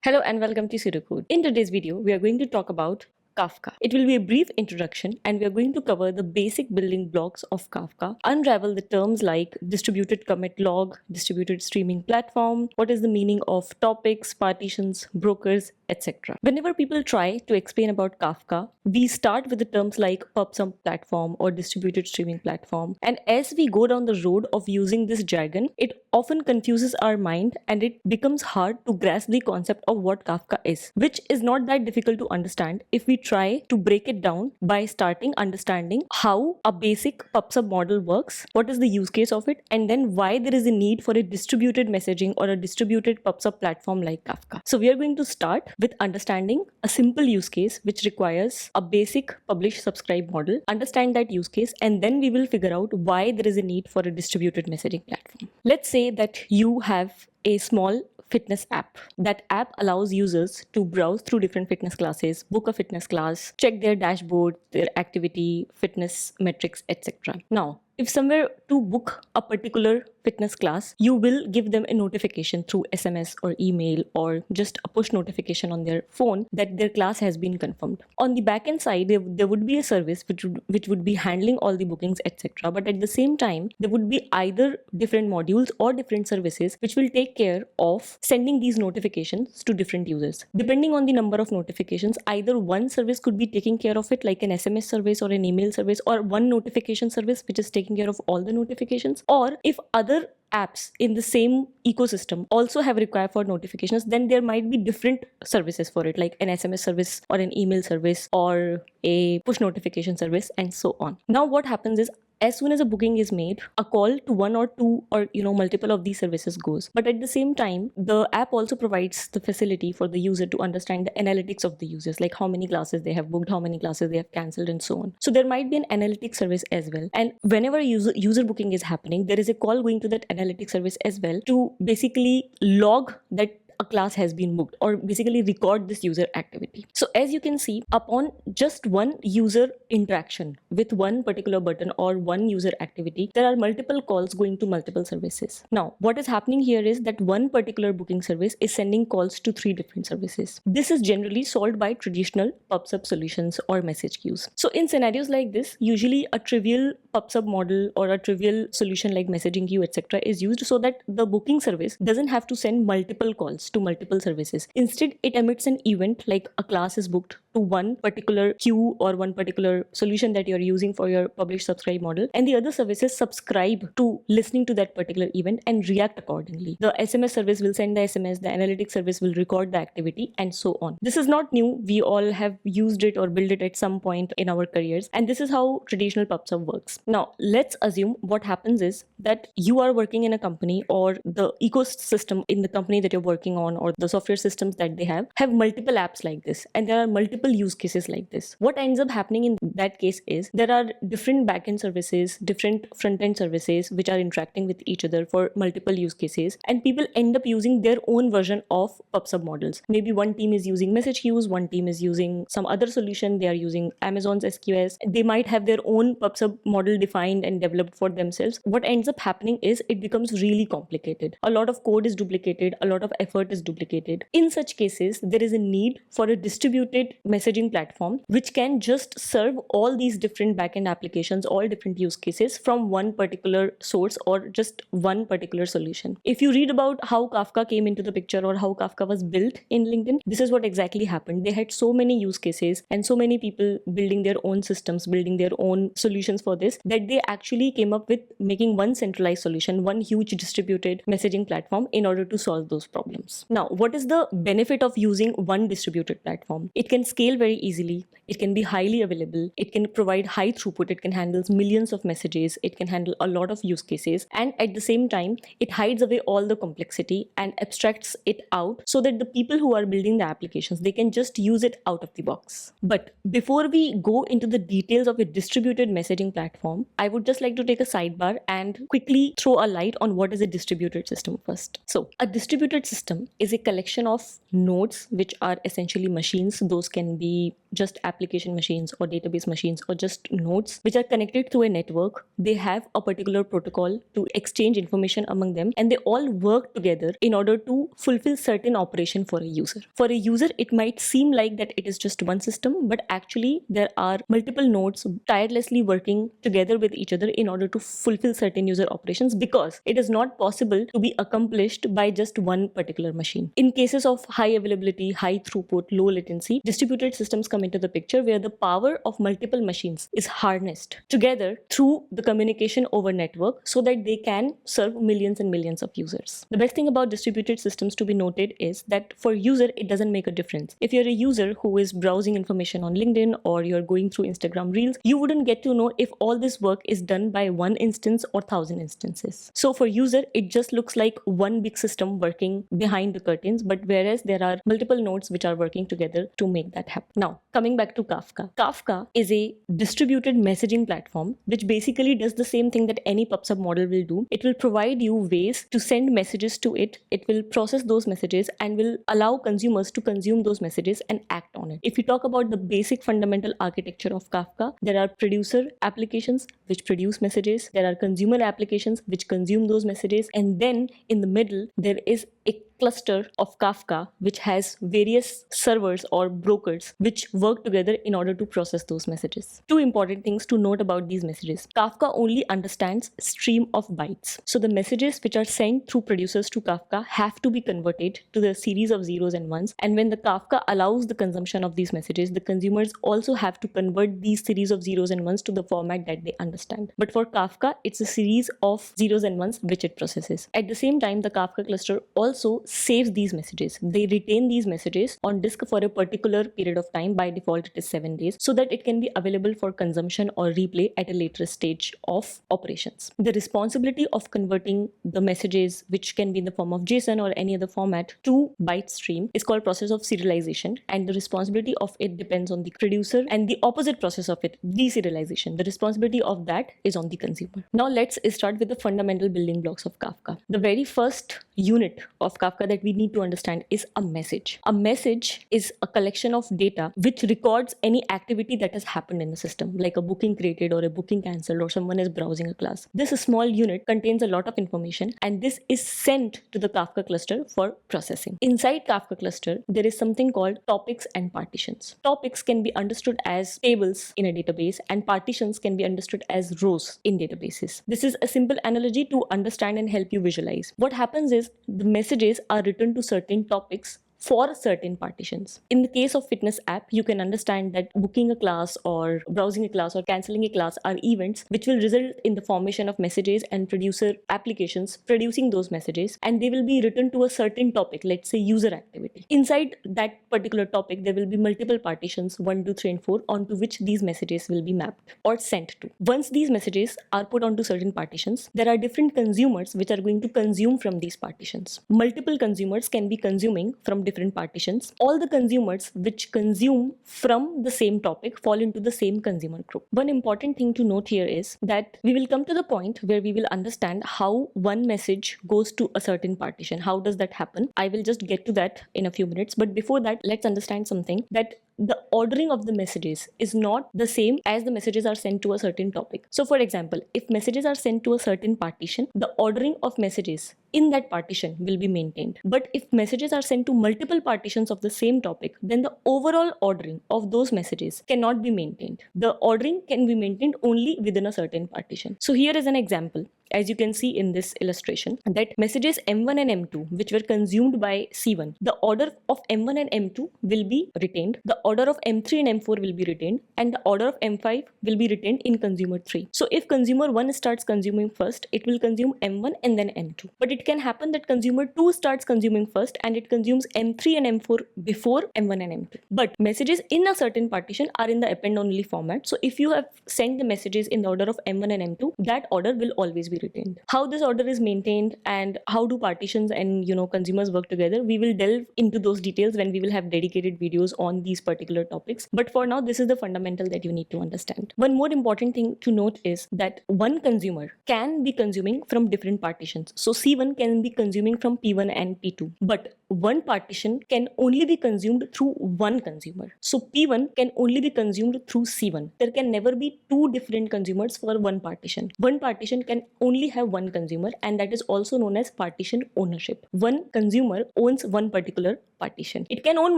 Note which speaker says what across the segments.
Speaker 1: Hello and welcome to Pseudocode. In today's video, we are going to talk about Kafka. It will be a brief introduction and we are going to cover the basic building blocks of Kafka, unravel the terms like distributed commit log, distributed streaming platform, what is the meaning of topics, partitions, brokers, etc. Whenever people try to explain about Kafka, we start with the terms like PubSub platform or distributed streaming platform. And as we go down the road of using this jargon, it often confuses our mind and it becomes hard to grasp the concept of what Kafka is, which is not that difficult to understand if we try to break it down by starting understanding how a basic PubSub model works, what is the use case of it, and then why there is a need for a distributed messaging or a distributed PubSub platform like Kafka. So we are going to start with understanding a simple use case which requires a basic publish subscribe model, understand that use case, and then we will figure out why there is a need for a distributed messaging platform. Let's say that you have a small fitness app. That app allows users to browse through different fitness classes, book a fitness class, check their dashboard, their activity, fitness metrics, etc. Now, if somewhere to book a particular fitness class, you will give them a notification through SMS or email or just a push notification on their phone that their class has been confirmed. On the backend side, there would be a service which would be handling all the bookings, etc. But at the same time, there would be either different modules or different services which will take care of sending these notifications to different users. Depending on the number of notifications, either one service could be taking care of it, like an SMS service or an email service, or one notification service which is taking care of all the notifications. Or if other apps in the same ecosystem also have required for notifications, then there might be different services for it, like an SMS service or an email service or a push notification service and so on. Now what happens is, as soon as a booking is made, a call to one or two or multiple of these services goes. But at the same time, the app also provides the facility for the user to understand the analytics of the users, like how many classes they have booked, how many classes they have cancelled, and so on. So there might be an analytics service as well. And whenever user booking is happening, there is a call going to that analytics service as well to basically log that a class has been booked or basically record this user activity. So as you can see, upon just one user interaction with one particular button or one user activity, there are multiple calls going to multiple services. Now, what is happening here is that one particular booking service is sending calls to 3 different services. This is generally solved by traditional PubSub solutions or message queues. So in scenarios like this, usually a trivial PubSub model or a trivial solution like messaging queue, etc. is used so that the booking service doesn't have to send multiple calls to multiple services. Instead, it emits an event like a class is booked to one particular queue or one particular solution that you're using for your publish subscribe model, and the other services subscribe to listening to that particular event and react accordingly. The SMS service will send the SMS, the analytics service will record the activity, and so on. This is not new. We all have used it or built it at some point in our careers, and this is how traditional PubSub works. Now, let's assume what happens is that you are working in a company, or the ecosystem in the company that you're working on, or the software systems that they have multiple apps like this, and there are multiple use cases like this. What ends up happening in that case is there are different backend services, different front-end services which are interacting with each other for multiple use cases, and people end up using their own version of PubSub models. Maybe one team is using message queues, one team is using some other solution, they are using Amazon's SQS, they might have their own PubSub model defined and developed for themselves. What ends up happening is it becomes really complicated. A lot of code is duplicated, a lot of effort is duplicated. In such cases, there is a need for a distributed messaging platform which can just serve all these different backend applications, all different use cases from one particular source or just one particular solution. If you read about how Kafka came into the picture or how Kafka was built in LinkedIn, this is what exactly happened. They had so many use cases and so many people building their own systems, building their own solutions for this, that they actually came up with making one centralized solution, one huge distributed messaging platform in order to solve those problems. Now, what is the benefit of using one distributed platform? It can scale very easily. It can be highly available. It can provide high throughput. It can handle millions of messages. It can handle a lot of use cases. And at the same time, it hides away all the complexity and abstracts it out so that the people who are building the applications, they can just use it out of the box. But before we go into the details of a distributed messaging platform, I would just like to take a sidebar and quickly throw a light on what is a distributed system first. So a distributed system is a collection of nodes which are essentially machines. Those can be just application machines or database machines or just nodes which are connected through a network. They have a particular protocol to exchange information among them, and they all work together in order to fulfill certain operation for a user. For a user, it might seem like that it is just one system, but actually there are multiple nodes tirelessly working together with each other in order to fulfill certain user operations, because it is not possible to be accomplished by just one particular machine. In cases of high availability, high throughput, low latency, distributed systems come into the picture where the power of multiple machines is harnessed together through the communication over network so that they can serve millions and millions of users. The best thing about distributed systems to be noted is that for user, it doesn't make a difference. If you're a user who is browsing information on LinkedIn or you're going through Instagram Reels, you wouldn't get to know if all this work is done by one instance or 1,000 instances. So for user, it just looks like one big system working behind the curtains, but whereas there are multiple nodes which are working together to make that happen. Now, coming back to Kafka. Kafka is a distributed messaging platform which basically does the same thing that any PubSub model will do. It will provide you ways to send messages to it. It will process those messages and will allow consumers to consume those messages and act on it. If you talk about the basic fundamental architecture of Kafka, there are producer applications which produce messages, there are consumer applications which consume those messages, and then in the middle there is a cluster of Kafka which has various servers or brokers which work together in order to process those messages. Two important things to note about these messages. Kafka only understands stream of bytes. So the messages which are sent through producers to Kafka have to be converted to the series of zeros and ones, and when the Kafka allows the consumption of these messages, the consumers also have to convert these series of zeros and ones to the format that they understand. But for Kafka, it's a series of zeros and ones which it processes. At the same time, the Kafka cluster also saves these messages. They retain these messages on disk for a particular period of time. By default, it is 7 days, so that it can be available for consumption or replay at a later stage of operations. The responsibility of converting the messages, which can be in the form of JSON or any other format, to byte stream is called process of serialization, and the responsibility of it depends on the producer, and the opposite process of it, deserialization, the responsibility of that is on the consumer. Now let's start with the fundamental building blocks of Kafka. The very first unit of Kafka that we need to understand is a message. A message is a collection of data which records any activity that has happened in the system, like a booking created or a booking cancelled or someone is browsing a class. This small unit contains a lot of information, and this is sent to the Kafka cluster for processing. Inside Kafka cluster, there is something called topics and partitions. Topics can be understood as tables in a database, and partitions can be understood as rows in databases. This is a simple analogy to understand and help you visualize. What happens is the messages are written to certain topics for certain partitions. In the case of fitness app, you can understand that booking a class or browsing a class or cancelling a class are events which will result in the formation of messages and producer applications producing those messages, and they will be written to a certain topic, let's say user activity. Inside that particular topic, there will be multiple partitions 1, 2, 3 and 4 onto which these messages will be mapped or sent to. Once these messages are put onto certain partitions, there are different consumers which are going to consume from these partitions. Multiple consumers can be consuming from different partitions. All the consumers which consume from the same topic fall into the same consumer group. One important thing to note here is that we will come to the point where we will understand how one message goes to a certain partition. How does that happen? I will just get to that in a few minutes. But before that, let's understand something, that the ordering of the messages is not the same as the messages are sent to a certain topic. So for example, if messages are sent to a certain partition, the ordering of messages in that partition will be maintained. But if messages are sent to multiple partitions of the same topic, then the overall ordering of those messages cannot be maintained. The ordering can be maintained only within a certain partition. So here is an example. As you can see in this illustration, that messages M1 and M2 which were consumed by C1, the order of M1 and M2 will be retained, the order of M3 and M4 will be retained, and the order of M5 will be retained in consumer 3. So if consumer 1 starts consuming first, it will consume M1 and then M2. But it can happen that consumer 2 starts consuming first and it consumes M3 and M4 before M1 and M2. But messages in a certain partition are in the append only format. So if you have sent the messages in the order of M1 and M2, that order will always be retained. How this order is maintained and how do partitions and consumers work together, we will delve into those details when we will have dedicated videos on these particular topics. But for now, this is the fundamental that you need to understand. One more important thing to note is that one consumer can be consuming from different partitions. So C1 can be consuming from P1 and P2, but one partition can only be consumed through one consumer. So P1 can only be consumed through C1. There can never be two different consumers for one partition. One partition can only have one consumer, and that is also known as partition ownership. One consumer owns one particular partition. It can own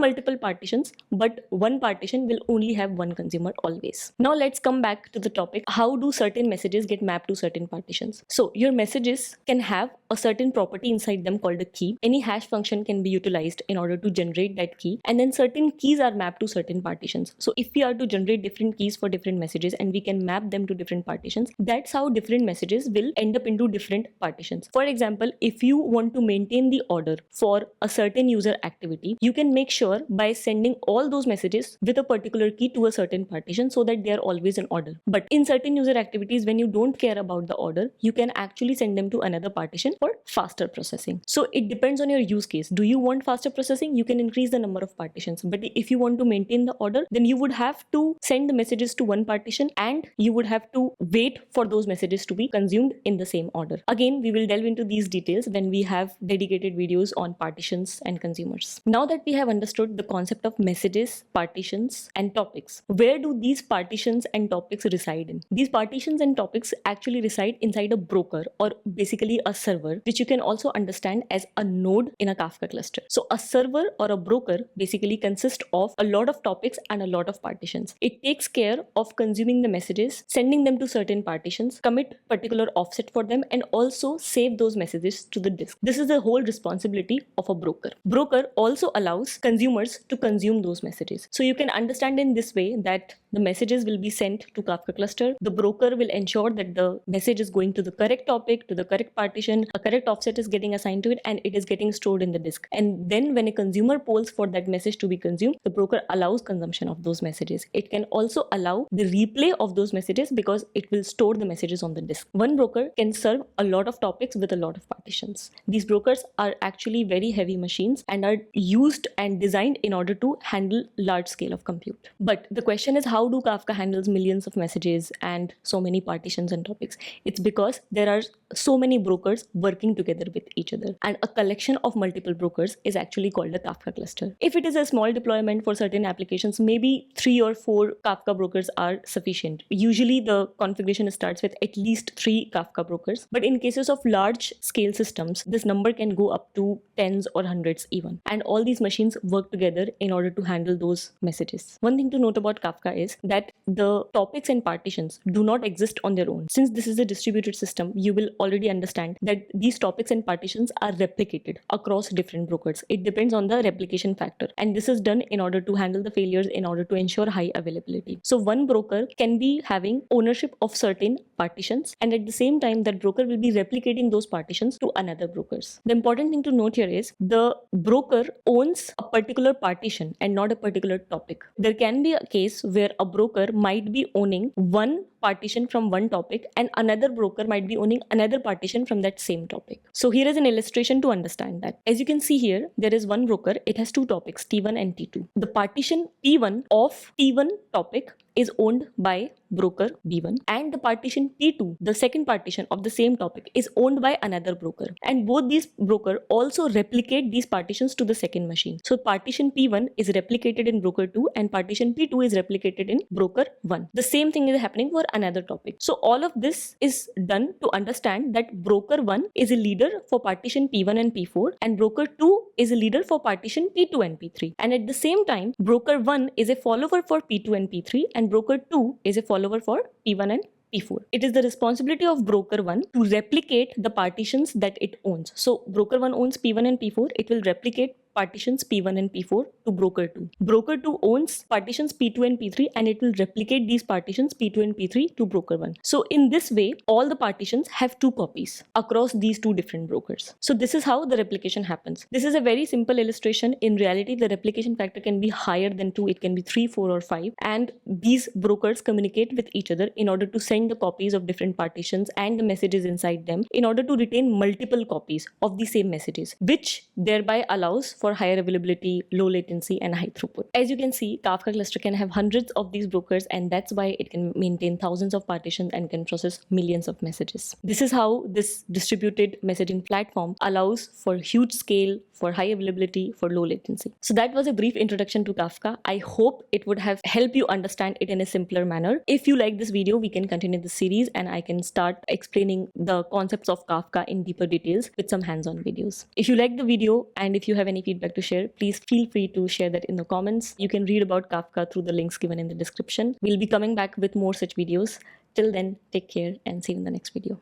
Speaker 1: multiple partitions, but one partition will only have one consumer always. Now let's come back to the topic. How do certain messages get mapped to certain partitions? So your messages can have a certain property inside them called a key. Any hash function can be utilized in order to generate that key, and then certain keys are mapped to certain partitions. So if we are to generate different keys for different messages and we can map them to different partitions, that's how different messages will end up into different partitions. For example, if you want to maintain the order for a certain user activity, you can make sure by sending all those messages with a particular key to a certain partition so that they are always in order. But in certain user activities, when you don't care about the order, you can actually send them to another partition for faster processing. So it depends on your use case. Do you want faster processing? You can increase the number of partitions. But if you want to maintain the order, then you would have to send the messages to one partition and you would have to wait for those messages to be consumed in the same order. Again, we will delve into these details when we have dedicated videos on partitions and consumers. Now that we have understood the concept of messages, partitions, and topics, where do these partitions and topics reside in? These partitions and topics actually reside inside a broker, or basically a server, which you can also understand as a node in a Kafka cluster. So a server or a broker basically consists of a lot of topics and a lot of partitions. It takes care of consuming the messages, sending them to certain partitions, commit particular offset for them, and also save those messages to the disk. This is the whole responsibility of a broker. Broker also allows consumers to consume those messages. So you can understand in this way that the messages will be sent to Kafka cluster. The broker will ensure that the message is going to the correct topic, to the correct partition, a correct offset is getting assigned to it, and it is getting stored in the disk. And then when a consumer polls for that message to be consumed, the broker allows consumption of those messages. It can also allow the replay of those messages because it will store the messages on the disk. One broker can serve a lot of topics with a lot of partitions. These brokers are actually very heavy machines and are used and designed in order to handle large scale of compute. But the question is, how do Kafka handles millions of messages and so many partitions and topics? It's because there are so many brokers working together with each other, and a collection of multiple brokers is actually called a Kafka cluster. If it is a small deployment for certain applications, maybe 3 or 4 Kafka brokers are sufficient. Usually the configuration starts with at least 3 Kafka brokers, but in cases of large scale systems, this number can go up to tens or hundreds even. And all these machines work together in order to handle those messages. One thing to note about Kafka is that the topics and partitions do not exist on their own. Since this is a distributed system, you will already understand that these topics and partitions are replicated across different brokers. It depends on the replication factor, and this is done in order to handle the failures, in order to ensure high availability. So one broker can be having ownership of certain partitions, and at the same time that broker will be replicating those partitions to another brokers. The important thing to note here is the broker owns a particular partition and not a particular topic. There can be a case where a broker might be owning one partition from one topic and another broker might be owning another partition from that same topic. So here is an illustration to understand that. As you can see here, there is one broker. It has 2 topics, T1 and T2. The partition P1 of T1 topic is owned by broker B1, and the partition T2, the second partition of the same topic, is owned by another broker, and both these broker also replicate these partitions to the second machine. So partition P1 is replicated in broker 2 and partition P2 is replicated in broker 1. The same thing is happening for another topic. So all of this is done to understand that broker 1 is a leader for partition P1 and P4, and broker 2 is a leader for partition P2 and P3, and at the same time broker 1 is a follower for P2 and P3, and broker 2 is a follower for P1 and P4. It is the responsibility of broker 1 to replicate the partitions that it owns. So broker 1 owns P1 and P4. It will replicate partitions P1 and P4 to broker 2. Broker 2 owns partitions P2 and P3, and it will replicate these partitions P2 and P3 to broker 1. So in this way, all the partitions have 2 copies across these 2 different brokers. So this is how the replication happens. This is a very simple illustration. In reality, the replication factor can be higher than 2. It can be 3, 4 or 5. And these brokers communicate with each other in order to send the copies of different partitions and the messages inside them in order to retain multiple copies of the same messages, which thereby allows for higher availability, low latency, and high throughput. As you can see, Kafka cluster can have hundreds of these brokers, and that's why it can maintain thousands of partitions and can process millions of messages. This is how this distributed messaging platform allows for huge scale, for high availability, for low latency. So that was a brief introduction to Kafka. I hope it would have helped you understand it in a simpler manner. If you like this video, we can continue this series and I can start explaining the concepts of Kafka in deeper details with some hands-on videos. If you like the video and if you have any feedback to share, please feel free to share that in the comments. You can read about Kafka through the links given in the description. We'll be coming back with more such videos. Till then, take care and see you in the next video.